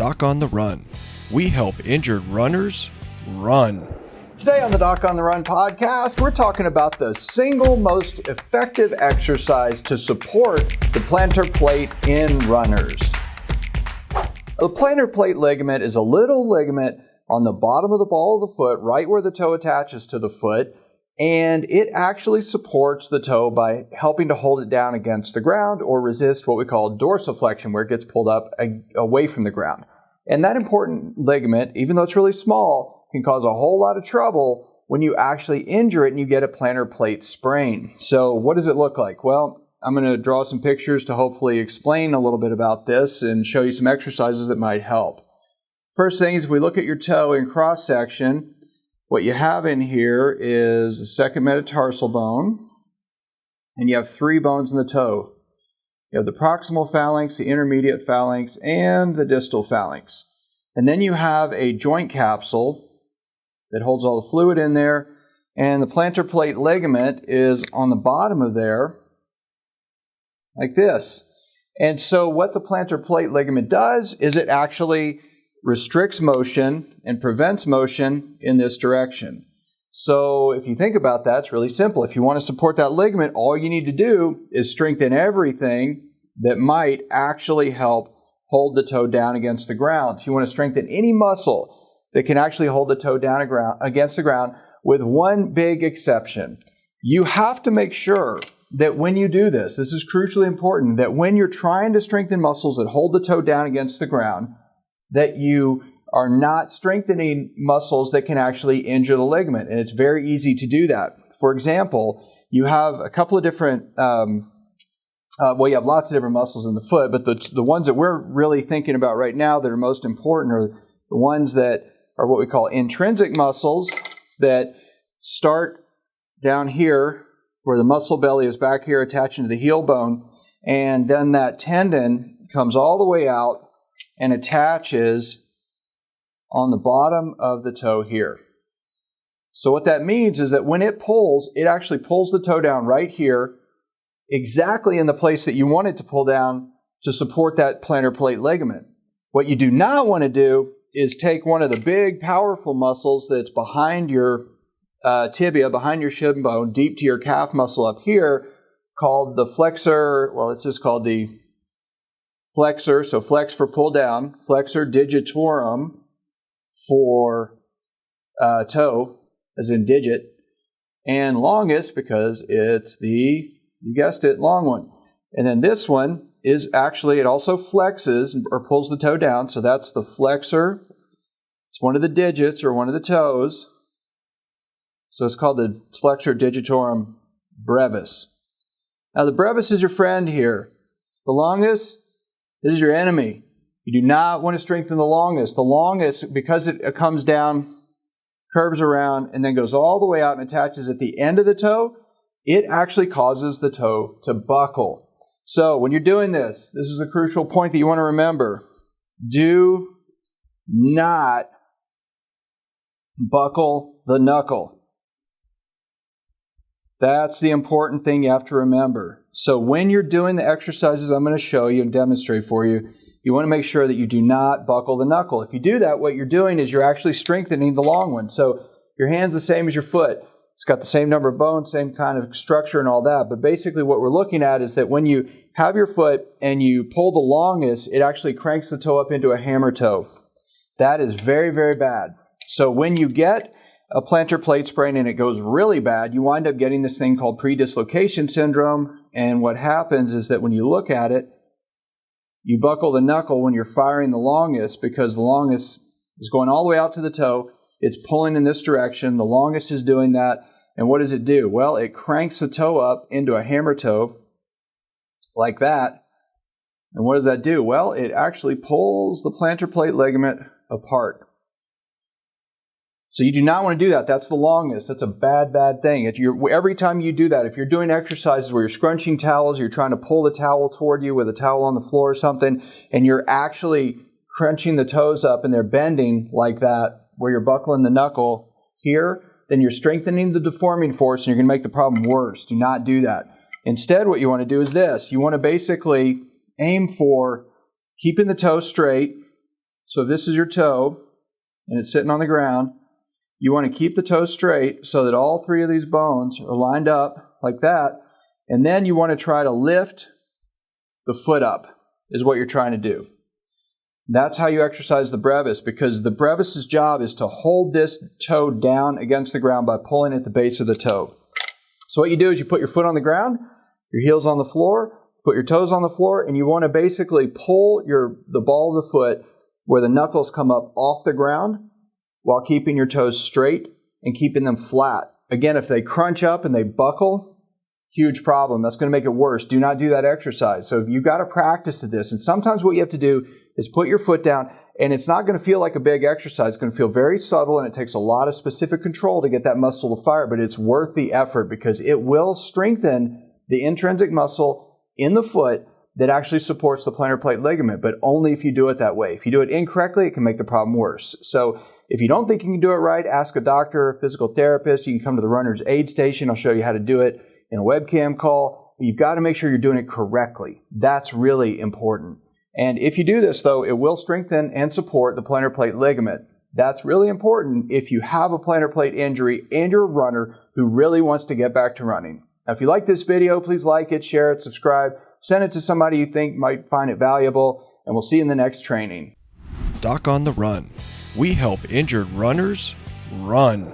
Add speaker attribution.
Speaker 1: Doc on the Run. We help injured runners run.
Speaker 2: Today on the Doc on the Run podcast, we're talking about the single most effective exercise to support the plantar plate in runners. The plantar plate ligament is a little ligament on the bottom of the ball of the foot, right where the toe attaches to the foot, and it actually supports the toe by helping to hold it down against the ground or resist what we call dorsiflexion, where it gets pulled up away from the ground. And that important ligament, even though it's really small, can cause a whole lot of trouble when you actually injure it and you get a plantar plate sprain. So what does it look like? Well, I'm going to draw some pictures to hopefully explain a little bit about this and show you some exercises that might help. First thing is, if we look at your toe in cross section, what you have in here is the second metatarsal bone, and you have three bones in the toe. You have the proximal phalanx, the intermediate phalanx, and the distal phalanx. And then you have a joint capsule that holds all the fluid in there, and the plantar plate ligament is on the bottom of there, like this. And so what the plantar plate ligament does is it actually restricts motion and prevents motion in this direction. So if you think about that, it's really simple. If you want to support that ligament, all you need to do is strengthen everything that might actually help hold the toe down against the ground. So you want to strengthen any muscle that can actually hold the toe down against the ground, with one big exception. You have to make sure that when you do this, this is crucially important, that when you're trying to strengthen muscles that hold the toe down against the ground, that you are not strengthening muscles that can actually injure the ligament. And it's very easy to do that. For example, you have a couple of different, you have lots of different muscles in the foot, but the ones that we're really thinking about right now that are most important are the ones that are what we call intrinsic muscles that start down here, where the muscle belly is back here attaching to the heel bone, and then that tendon comes all the way out and attaches on the bottom of the toe here. So what that means is that when it pulls, it actually pulls the toe down right here, exactly in the place that you want it to pull down to support that plantar plate ligament. What you do not want to do is take one of the big, powerful muscles that's behind your tibia, behind your shin bone, deep to your calf muscle up here, called the flexor, well, it's just called the flexor, so flex for pull down, flexor digitorum for toe, as in digit, and longus because it's the, you guessed it, long one. And then this one is actually, it also flexes or pulls the toe down, so that's the flexor. It's one of the digits or one of the toes. So it's called the flexor digitorum brevis. Now the brevis is your friend here. The longus, this is your enemy. You do not want to strengthen the longus. The longus, because it comes down, curves around, and then goes all the way out and attaches at the end of the toe, it actually causes the toe to buckle. So when you're doing this, this is a crucial point that you want to remember. Do not buckle the knuckle. That's the important thing you have to remember. So when you're doing the exercises I'm going to show you and demonstrate for you, you want to make sure that you do not buckle the knuckle. If you do that, what you're doing is you're actually strengthening the long one. So your hand's the same as your foot. It's got the same number of bones, same kind of structure and all that. But basically what we're looking at is that when you have your foot and you pull the longus, it actually cranks the toe up into a hammer toe. That is very, very bad. So when you get a plantar plate sprain and it goes really bad, you wind up getting this thing called predislocation syndrome. And what happens is that when you look at it, you buckle the knuckle when you're firing the longus, because the longus is going all the way out to the toe. It's pulling in this direction. The longus is doing that. And what does it do? Well, it cranks the toe up into a hammer toe like that. And what does that do? Well, it actually pulls the plantar plate ligament apart. So you do not want to do that. That's the longus. That's a bad, bad thing. Every time you do that, if you're doing exercises where you're scrunching towels, you're trying to pull the towel toward you with a towel on the floor or something, and you're actually crunching the toes up and they're bending like that, where you're buckling the knuckle here, then you're strengthening the deforming force and you're going to make the problem worse. Do not do that. Instead, what you want to do is this. You want to basically aim for keeping the toe straight, So if this is your toe and it's sitting on the ground, you want to keep the toe straight so that all three of these bones are lined up like that. And then you want to try to lift the foot up is what you're trying to do. That's how you exercise the brevis, because the brevis's job is to hold this toe down against the ground by pulling at the base of the toe. So what you do is you put your foot on the ground, your heels on the floor, put your toes on the floor, and you want to basically pull the ball of the foot where the knuckles come up off the ground while keeping your toes straight and keeping them flat. Again, if they crunch up and they buckle, huge problem. That's going to make it worse. Do not do that exercise. So you've got to practice at this. And sometimes what you have to do is put your foot down, and it's not going to feel like a big exercise. It's going to feel very subtle, and it takes a lot of specific control to get that muscle to fire, but it's worth the effort because it will strengthen the intrinsic muscle in the foot that actually supports the plantar plate ligament, but only if you do it that way. If you do it incorrectly, it can make the problem worse. So if you don't think you can do it right, ask a doctor, a physical therapist. You can come to the runner's aid station. I'll show you how to do it in a webcam call. You've got to make sure you're doing it correctly. That's really important. And if you do this, though, it will strengthen and support the plantar plate ligament. That's really important if you have a plantar plate injury and you're a runner who really wants to get back to running. Now, if you like this video, please like it, share it, subscribe, send it to somebody you think might find it valuable, and we'll see you in the next training.
Speaker 1: Doc on the Run. We help injured runners run.